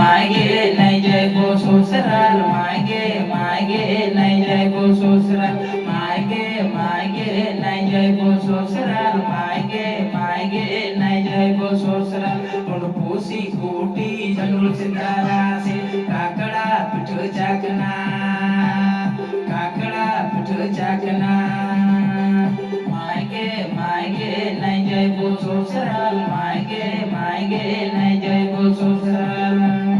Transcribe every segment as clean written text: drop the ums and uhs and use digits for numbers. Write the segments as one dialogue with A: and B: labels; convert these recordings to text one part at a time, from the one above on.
A: मागे नहीं जाए वो ससुराल मागे नहीं जाए वो ससुराल मागे नहीं जाए वो ससुराल मागे नहीं जाए वो ससुराल उन पूसी कोटी जंगल सितारा से काकड़ा पिठ चाकना काकड़ा पिठ चाकना मागे नहीं जाए वो ससुराल मागे नहीं जाए वो ससुराल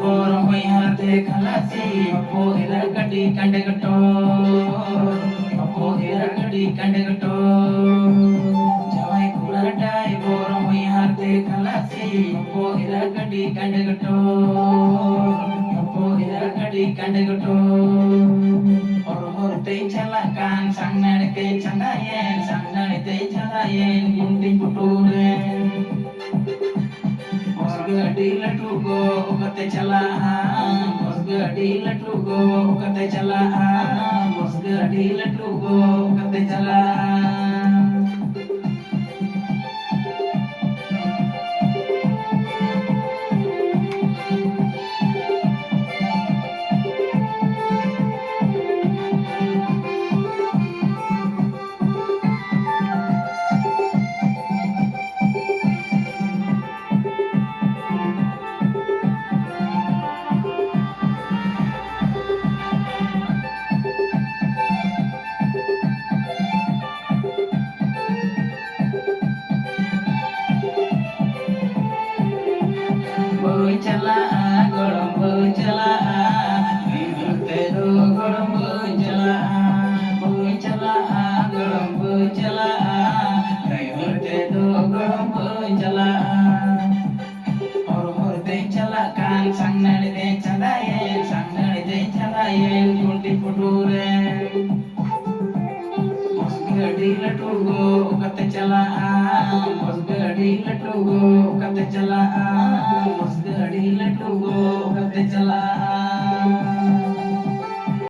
A: borong hoy harte khalasi apo ira gadi kandegato jawai kulatai borong hoy harte khalasi apo ira gadi kandegato or te chalakan sangnane te chandayen gunting puturen गडी लटू गो कते चला बस गडी लटू गो कते चला बस गडी लटू गो कते चला चला गड़म चला तेरो गड़म चला गड़म चला ड्राइवर तेरो गड़म चला और मोरते चला कान संगनड़ दे चलाये गुंडी पुटूरे गडी लटू गो कते चला बस गडी लटू गो कते चला बस गडी लटू गो कते चला